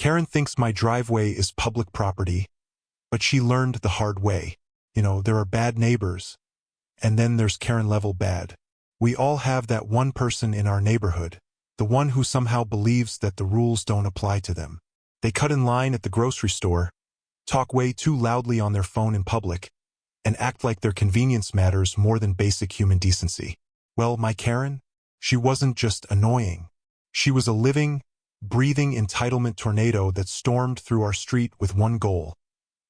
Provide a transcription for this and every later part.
Karen thinks my driveway is public property, but she learned the hard way. There are bad neighbors, and then there's Karen-level bad. We all have that one person in our neighborhood, the one who somehow believes that the rules don't apply to them. They cut in line at the grocery store, talk way too loudly on their phone in public, and act like their convenience matters more than basic human decency. Well, my Karen, she wasn't just annoying. She was a living, breathing entitlement tornado that stormed through our street with one goal: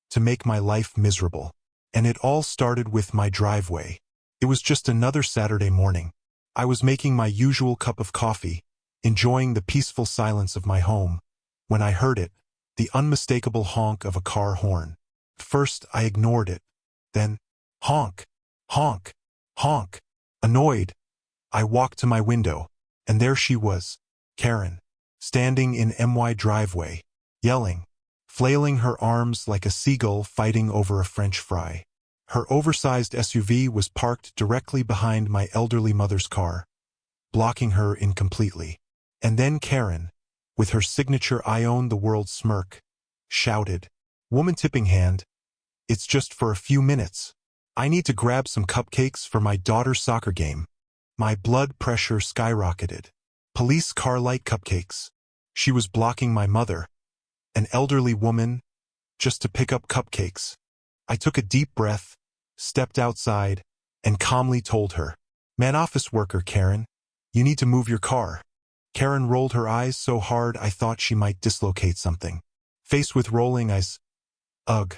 to make my life miserable. And it all started with my driveway. It was just another Saturday morning. I was making my usual cup of coffee, enjoying the peaceful silence of my home, when I heard it, the unmistakable honk of a car horn. First, I ignored it. Then, honk, honk, honk. Annoyed, I walked to my window, and there she was, Karen, standing in my driveway, yelling, flailing her arms like a seagull fighting over a French fry. Her oversized SUV was parked directly behind my elderly mother's car, blocking her in completely. And then Karen, with her signature I own the world smirk, shouted, "Woman tipping hand, it's just for a few minutes. I need to grab some cupcakes for my daughter's soccer game." My blood pressure skyrocketed. Police car light cupcakes. She was blocking my mother, an elderly woman, just to pick up cupcakes. I took a deep breath, stepped outside, and calmly told her, "Man, office worker Karen, you need to move your car." Karen rolled her eyes so hard I thought she might dislocate something. Faced with rolling eyes, "Ugh,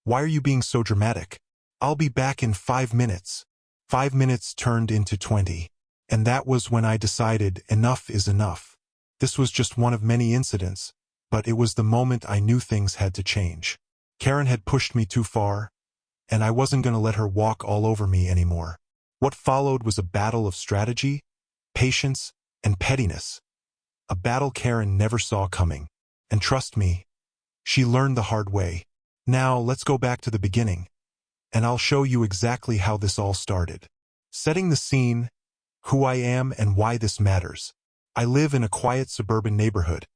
why are you being so dramatic? I'll be back in 5 minutes." 5 minutes turned into 20, and that was when I decided enough is enough. This was just one of many incidents, but it was the moment I knew things had to change. Karen had pushed me too far, and I wasn't going to let her walk all over me anymore. What followed was a battle of strategy, patience, and pettiness. A battle Karen never saw coming. And trust me, she learned the hard way. Now, let's go back to the beginning, and I'll show you exactly how this all started. Setting the scene, who I am and why this matters. I live in a quiet suburban neighborhood,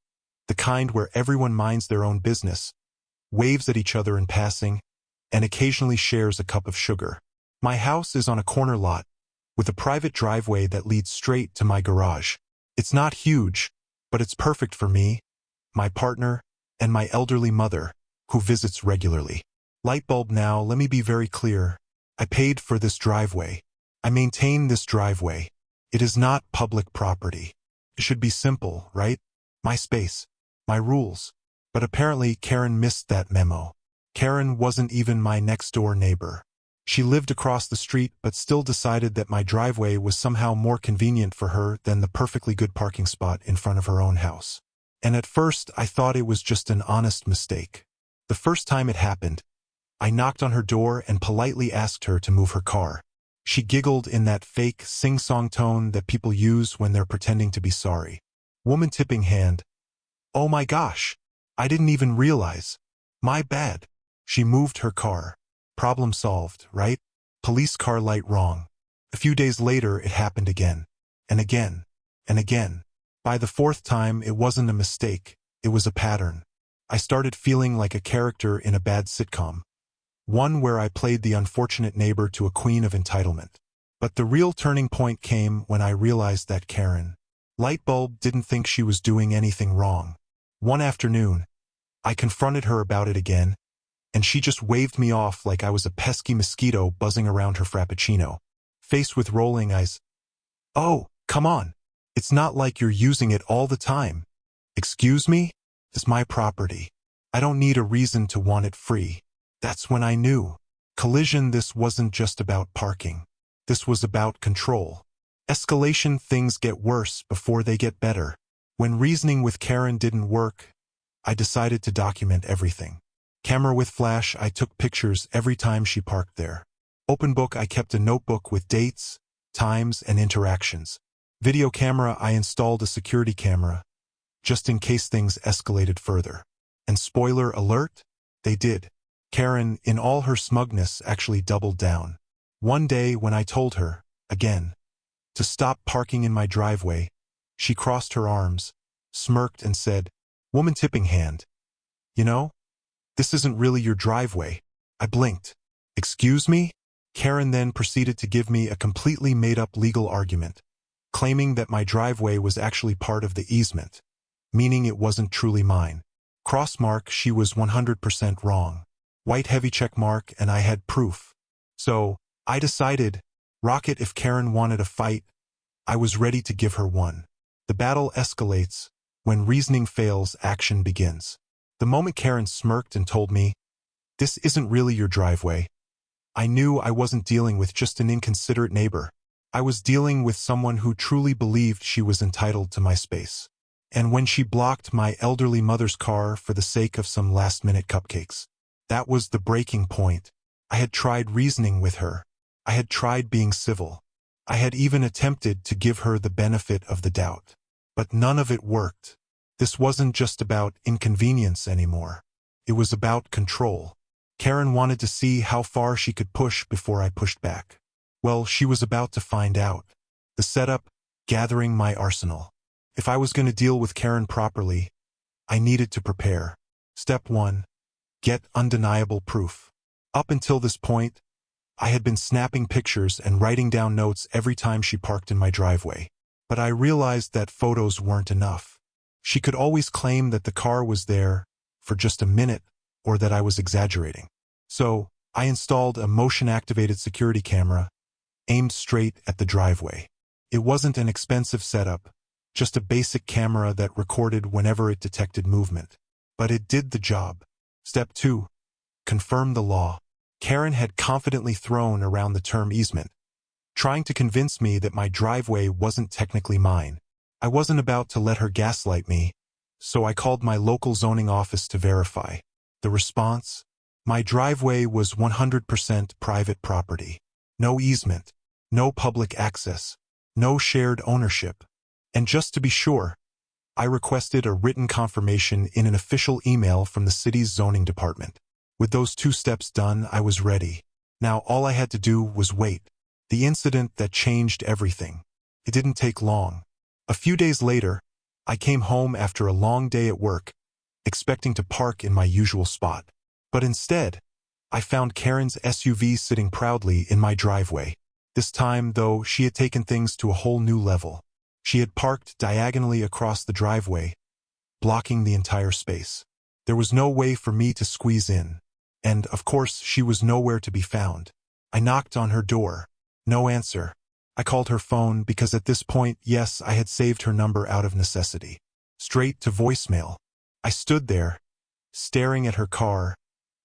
the kind where everyone minds their own business, waves at each other in passing, and occasionally shares a cup of sugar. My house is on a corner lot, with a private driveway that leads straight to my garage. It's not huge, but it's perfect for me, my partner, and my elderly mother, who visits regularly. Light bulb now, let me be very clear. I paid for this driveway. I maintain this driveway. It is not public property. It should be simple, right? My space, my rules. But apparently Karen missed that memo. Karen wasn't even my next-door neighbor. She lived across the street but still decided that my driveway was somehow more convenient for her than the perfectly good parking spot in front of her own house. And at first I thought it was just an honest mistake. The first time it happened, I knocked on her door and politely asked her to move her car. She giggled in that fake sing-song tone that people use when they're pretending to be sorry. Woman tipping hand. "Oh my gosh, I didn't even realize. My bad." She moved her car. Problem solved, right? Police car light wrong. A few days later it happened again, and again, and again. By the fourth time it wasn't a mistake, it was a pattern. I started feeling like a character in a bad sitcom. One where I played the unfortunate neighbor to a queen of entitlement. But the real turning point came when I realized that Karen, Lightbulb, didn't think she was doing anything wrong. One afternoon, I confronted her about it again, and she just waved me off like I was a pesky mosquito buzzing around her frappuccino. Faced with rolling eyes, "Oh, come on. It's not like you're using it all the time." "Excuse me? It's my property. I don't need a reason to want it free." That's when I knew. Collision, this wasn't just about parking. This was about control. Escalation, things get worse before they get better. When reasoning with Karen didn't work, I decided to document everything. Camera with flash, I took pictures every time she parked there. Open book, I kept a notebook with dates, times, and interactions. Video camera, I installed a security camera, just in case things escalated further. And spoiler alert, they did. Karen, in all her smugness, actually doubled down. One day when I told her, again, to stop parking in my driveway, she crossed her arms, smirked, and said, Woman tipping hand. You know, this isn't really your driveway. I blinked. Excuse me? Karen then proceeded to give me a completely made-up legal argument, claiming that my driveway was actually part of the easement, meaning it wasn't truly mine. Crossmark, she was 100% wrong. White heavy check mark, and I had proof. So, I decided, rocket, if Karen wanted a fight, I was ready to give her one. The battle escalates. When reasoning fails, action begins. The moment Karen smirked and told me, "This isn't really your driveway," I knew I wasn't dealing with just an inconsiderate neighbor. I was dealing with someone who truly believed she was entitled to my space. And when she blocked my elderly mother's car for the sake of some last-minute cupcakes, that was the breaking point. I had tried reasoning with her. I had tried being civil. I had even attempted to give her the benefit of the doubt. But none of it worked. This wasn't just about inconvenience anymore. It was about control. Karen wanted to see how far she could push before I pushed back. Well, she was about to find out. The setup, gathering my arsenal. If I was going to deal with Karen properly, I needed to prepare. Step 1. Get undeniable proof. Up until this point, I had been snapping pictures and writing down notes every time she parked in my driveway. But I realized that photos weren't enough. She could always claim that the car was there for just a minute or that I was exaggerating. So, I installed a motion-activated security camera aimed straight at the driveway. It wasn't an expensive setup, just a basic camera that recorded whenever it detected movement. But it did the job. Step 2. Confirm the law. Karen had confidently thrown around the term easement, trying to convince me that my driveway wasn't technically mine. I wasn't about to let her gaslight me, so I called my local zoning office to verify. The response? My driveway was 100% private property. No easement, no public access, no shared ownership. And just to be sure, I requested a written confirmation in an official email from the city's zoning department. With those 2 steps done, I was ready. Now all I had to do was wait. The incident that changed everything. It didn't take long. A few days later, I came home after a long day at work, expecting to park in my usual spot. But instead, I found Karen's SUV sitting proudly in my driveway. This time, though, she had taken things to a whole new level. She had parked diagonally across the driveway, blocking the entire space. There was no way for me to squeeze in. And, of course, she was nowhere to be found. I knocked on her door. No answer. I called her phone because at this point, yes, I had saved her number out of necessity. Straight to voicemail. I stood there, staring at her car,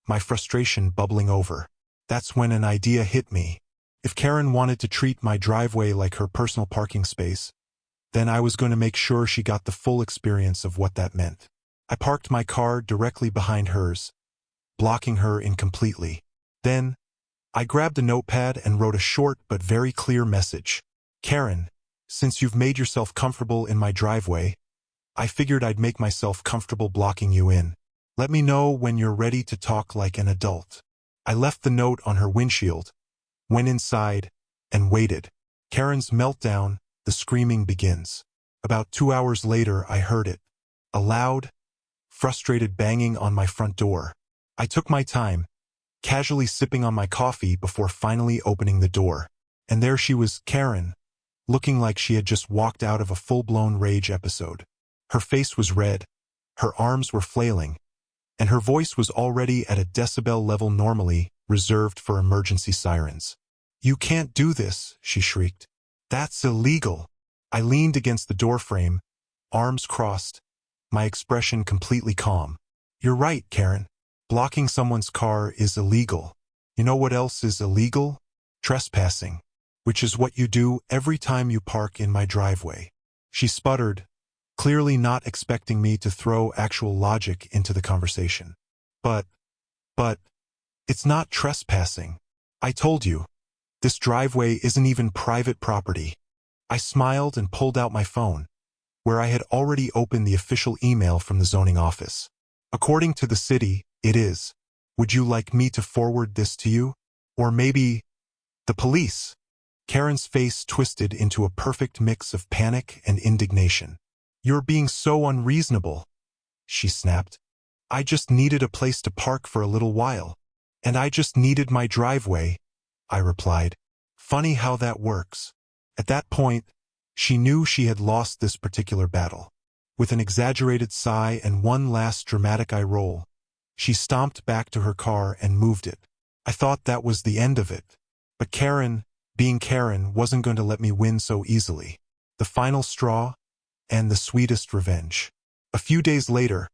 my frustration bubbling over. That's when an idea hit me. If Karen wanted to treat my driveway like her personal parking space, then I was going to make sure she got the full experience of what that meant. I parked my car directly behind hers, blocking her in completely. Then, I grabbed a notepad and wrote a short but very clear message. Karen, since you've made yourself comfortable in my driveway, I figured I'd make myself comfortable blocking you in. Let me know when you're ready to talk like an adult. I left the note on her windshield, went inside, and waited. Karen's meltdown, the screaming begins. About 2 hours later, I heard it. A loud, frustrated banging on my front door. I took my time, casually sipping on my coffee before finally opening the door. And there she was, Karen, looking like she had just walked out of a full-blown rage episode. Her face was red, her arms were flailing, and her voice was already at a decibel level normally reserved for emergency sirens. "You can't do this," she shrieked. "That's illegal." I leaned against the doorframe, arms crossed, my expression completely calm. "You're right, Karen. Blocking someone's car is illegal. You know what else is illegal? Trespassing, which is what you do every time you park in my driveway." She sputtered, clearly not expecting me to throw actual logic into the conversation. But, it's not trespassing. I told you, this driveway isn't even private property. I smiled and pulled out my phone, where I had already opened the official email from the zoning office. "According to the city, it is. Would you like me to forward this to you? Or maybe the police?" Karen's face twisted into a perfect mix of panic and indignation. "You're being so unreasonable. she snapped. "I just needed a place to park for a little while. And I just needed my driveway," I replied. Funny how that works. At that point, she knew she had lost this particular battle. With an exaggerated sigh and one last dramatic eye roll, she stomped back to her car and moved it. I thought that was the end of it. But Karen, being Karen, wasn't going to let me win so easily. The final straw, and the sweetest revenge. A few days later,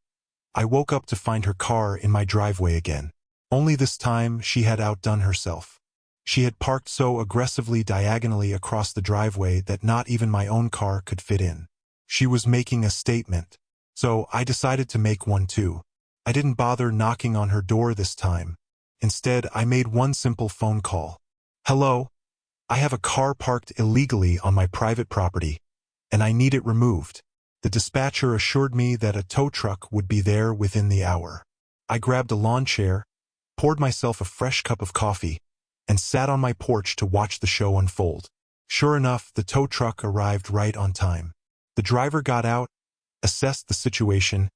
I woke up to find her car in my driveway again. Only this time she had outdone herself. She had parked so aggressively diagonally across the driveway that not even my own car could fit in. She was making a statement. So I decided to make one too. I didn't bother knocking on her door this time. Instead, I made one simple phone call. "Hello? I have a car parked illegally on my private property, and I need it removed." The dispatcher assured me that a tow truck would be there within the hour. I grabbed a lawn chair, poured myself a fresh cup of coffee, and sat on my porch to watch the show unfold. Sure enough, the tow truck arrived right on time. The driver got out, assessed the situation,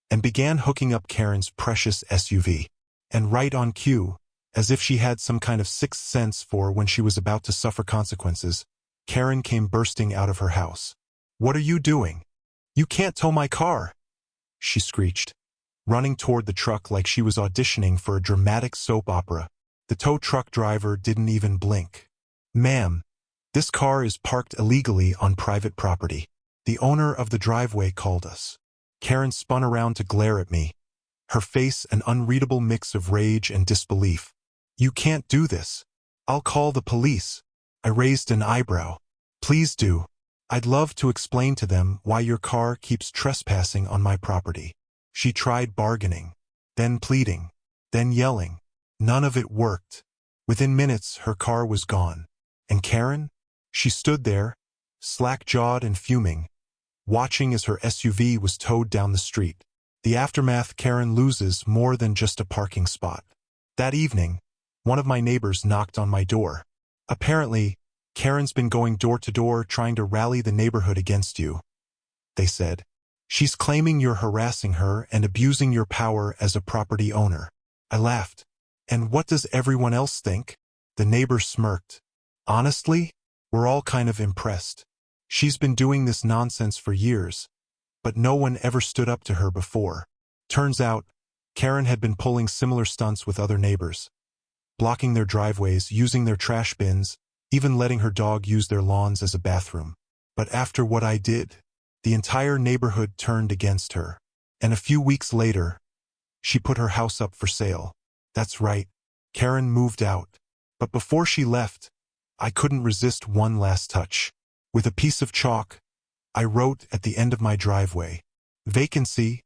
and began hooking up Karen's precious SUV. And right on cue, as if she had some kind of sixth sense for when she was about to suffer consequences, Karen came bursting out of her house. "What are you doing? You can't tow my car!" she screeched, running toward the truck like she was auditioning for a dramatic soap opera. The tow truck driver didn't even blink. "Ma'am, this car is parked illegally on private property. The owner of the driveway called us." Karen spun around to glare at me, her face an unreadable mix of rage and disbelief. "You can't do this. I'll call the police." I raised an eyebrow. "Please do. I'd love to explain to them why your car keeps trespassing on my property." She tried bargaining, then pleading, then yelling. None of it worked. Within minutes, her car was gone. And Karen? She stood there, slack-jawed and fuming, watching as her SUV was towed down the street. The aftermath: Karen loses more than just a parking spot. That evening, one of my neighbors knocked on my door. "Apparently, Karen's been going door to door trying to rally the neighborhood against you," they said. "She's claiming you're harassing her and abusing your power as a property owner." I laughed. "And what does everyone else think?" The neighbor smirked. "Honestly, we're all kind of impressed. She's been doing this nonsense for years, but no one ever stood up to her before." Turns out, Karen had been pulling similar stunts with other neighbors, blocking their driveways, using their trash bins, even letting her dog use their lawns as a bathroom. But after what I did, the entire neighborhood turned against her. And a few weeks later, she put her house up for sale. That's right, Karen moved out. But before she left, I couldn't resist one last touch. With a piece of chalk, I wrote at the end of my driveway, "Vacancy,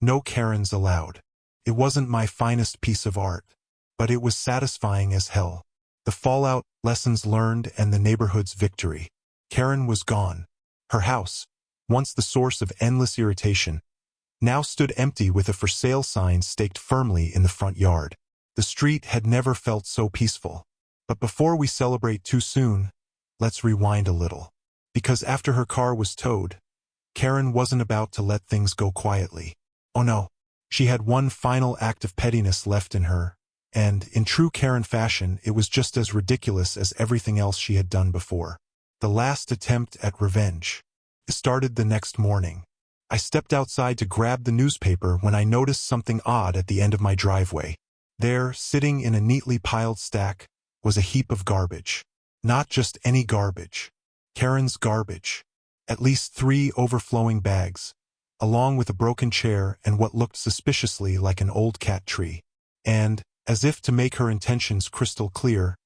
no Karens allowed." It wasn't my finest piece of art, but it was satisfying as hell. The fallout, lessons learned, and the neighborhood's victory. Karen was gone. Her house, once the source of endless irritation, now stood empty with a for sale sign staked firmly in the front yard. The street had never felt so peaceful. But before we celebrate too soon, let's rewind a little. Because after her car was towed, Karen wasn't about to let things go quietly. Oh no, she had one final act of pettiness left in her, and, in true Karen fashion, it was just as ridiculous as everything else she had done before. The last attempt at revenge. It started the next morning. I stepped outside to grab the newspaper when I noticed something odd at the end of my driveway. There, sitting in a neatly piled stack, was a heap of garbage. Not just any garbage. Karen's garbage. At least 3 overflowing bags, along with a broken chair and what looked suspiciously like an old cat tree. And, as if to make her intentions crystal clear,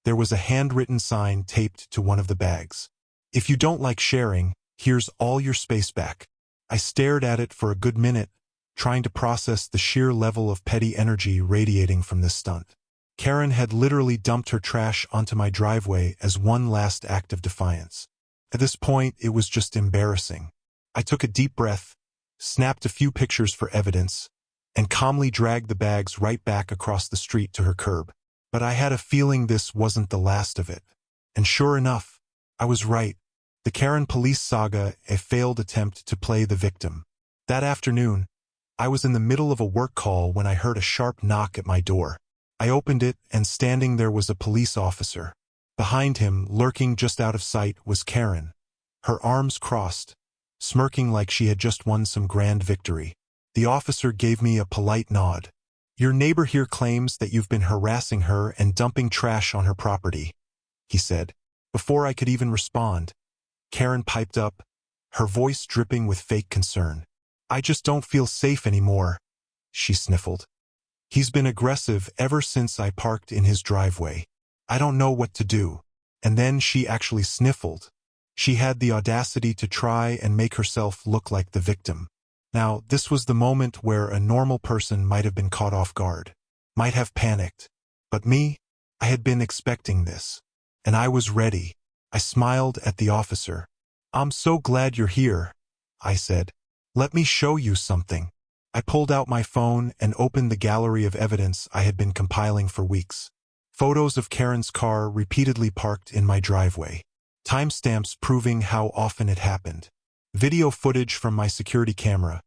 there was a handwritten sign taped to one of the bags. "If you don't like sharing, here's all your space back." I stared at it for a good minute, trying to process the sheer level of petty energy radiating from this stunt. Karen had literally dumped her trash onto my driveway as one last act of defiance. At this point, it was just embarrassing. I took a deep breath, snapped a few pictures for evidence, and calmly dragged the bags right back across the street to her curb. But I had a feeling this wasn't the last of it. And sure enough, I was right. The Karen police saga, a failed attempt to play the victim. That afternoon, I was in the middle of a work call when I heard a sharp knock at my door. I opened it, and standing there was a police officer. Behind him, lurking just out of sight, was Karen, her arms crossed, smirking like she had just won some grand victory. The officer gave me a polite nod. "Your neighbor here claims that you've been harassing her and dumping trash on her property," he said. Before I could even respond, Karen piped up, her voice dripping with fake concern. "I just don't feel safe anymore," she sniffled. "He's been aggressive ever since I parked in his driveway. I don't know what to do." And then she actually sniffled. She had the audacity to try and make herself look like the victim. Now, this was the moment where a normal person might have been caught off guard, might have panicked. But me, I had been expecting this. And I was ready. I smiled at the officer. "I'm so glad you're here," I said. "Let me show you something." I pulled out my phone and opened the gallery of evidence I had been compiling for weeks. Photos of Karen's car repeatedly parked in my driveway. Timestamps proving how often it happened. Video footage from my security camera,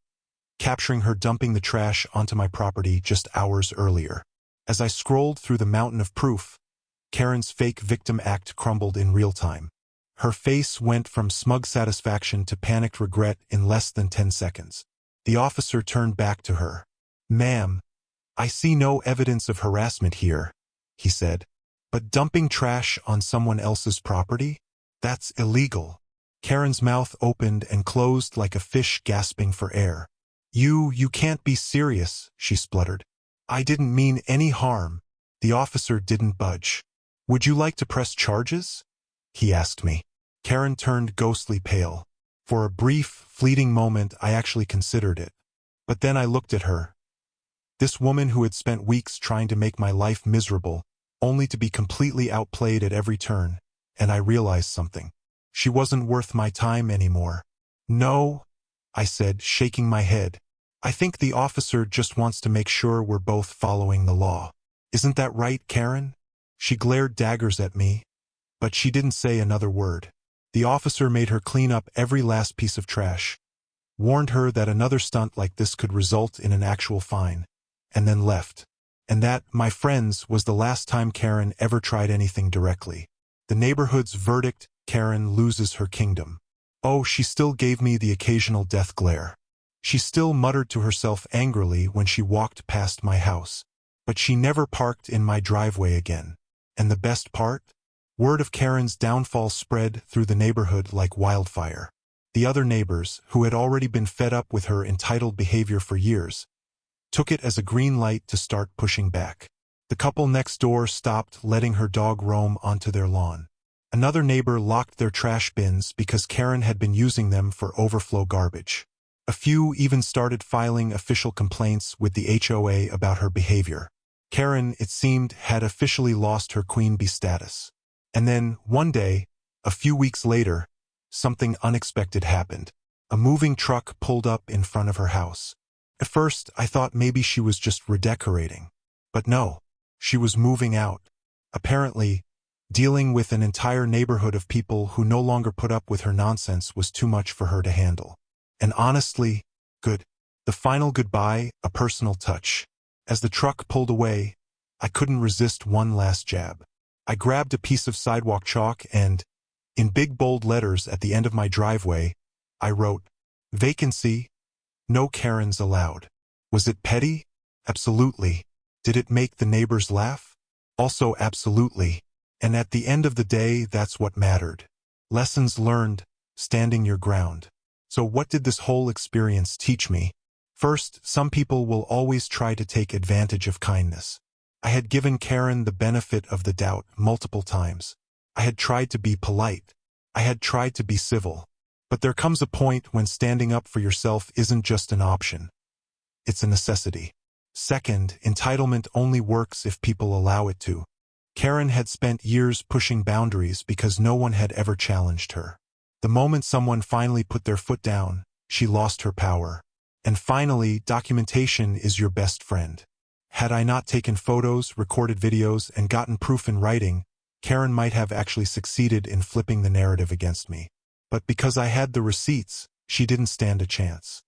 capturing her dumping the trash onto my property just hours earlier. As I scrolled through the mountain of proof, Karen's fake victim act crumbled in real time. Her face went from smug satisfaction to panicked regret in less than 10 seconds. The officer turned back to her. "Ma'am, I see no evidence of harassment here," he said. "But dumping trash on someone else's property? That's illegal." Karen's mouth opened and closed like a fish gasping for air. You can't be serious," she spluttered. "I didn't mean any harm." The officer didn't budge. "Would you like to press charges?" he asked me. Karen turned ghostly pale. For a brief, fleeting moment, I actually considered it. But then I looked at her. This woman who had spent weeks trying to make my life miserable, only to be completely outplayed at every turn, and I realized something. She wasn't worth my time anymore. "No," I said, shaking my head. "I think the officer just wants to make sure we're both following the law. Isn't that right, Karen?" She glared daggers at me, but she didn't say another word. The officer made her clean up every last piece of trash, warned her that another stunt like this could result in an actual fine, and then left. And that, my friends, was the last time Karen ever tried anything directly. The neighborhood's verdict: Karen loses her kingdom. Oh, she still gave me the occasional death glare. She still muttered to herself angrily when she walked past my house. But she never parked in my driveway again. And the best part? Word of Karen's downfall spread through the neighborhood like wildfire. The other neighbors, who had already been fed up with her entitled behavior for years, took it as a green light to start pushing back. The couple next door stopped letting her dog roam onto their lawn. Another neighbor locked their trash bins because Karen had been using them for overflow garbage. A few even started filing official complaints with the HOA about her behavior. Karen, it seemed, had officially lost her queen bee status. And then, one day, a few weeks later, something unexpected happened. A moving truck pulled up in front of her house. At first, I thought maybe she was just redecorating. But no, she was moving out. Apparently, dealing with an entire neighborhood of people who no longer put up with her nonsense was too much for her to handle. And honestly, good. The final goodbye, a personal touch. As the truck pulled away, I couldn't resist one last jab. I grabbed a piece of sidewalk chalk and, in big bold letters at the end of my driveway, I wrote, "Vacancy. No Karens allowed." Was it petty? Absolutely. Did it make the neighbors laugh? Also absolutely. And at the end of the day, that's what mattered. Lessons learned, standing your ground. So what did this whole experience teach me? First, some people will always try to take advantage of kindness. I had given Karen the benefit of the doubt multiple times. I had tried to be polite. I had tried to be civil. But there comes a point when standing up for yourself isn't just an option. It's a necessity. Second, entitlement only works if people allow it to. Karen had spent years pushing boundaries because no one had ever challenged her. The moment someone finally put their foot down, she lost her power. And finally, documentation is your best friend. Had I not taken photos, recorded videos, and gotten proof in writing, Karen might have actually succeeded in flipping the narrative against me. But because I had the receipts, she didn't stand a chance.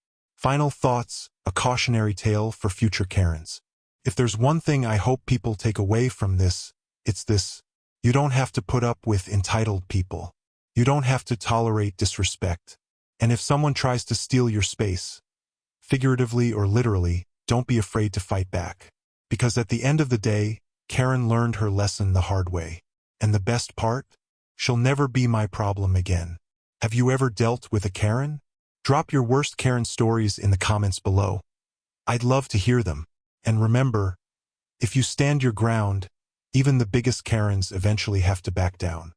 Final thoughts, a cautionary tale for future Karens. If there's one thing I hope people take away from this, it's this. You don't have to put up with entitled people. You don't have to tolerate disrespect. And if someone tries to steal your space, figuratively or literally, don't be afraid to fight back. Because at the end of the day, Karen learned her lesson the hard way. And the best part? She'll never be my problem again. Have you ever dealt with a Karen? Drop your worst Karen stories in the comments below. I'd love to hear them. And remember, if you stand your ground, even the biggest Karens eventually have to back down.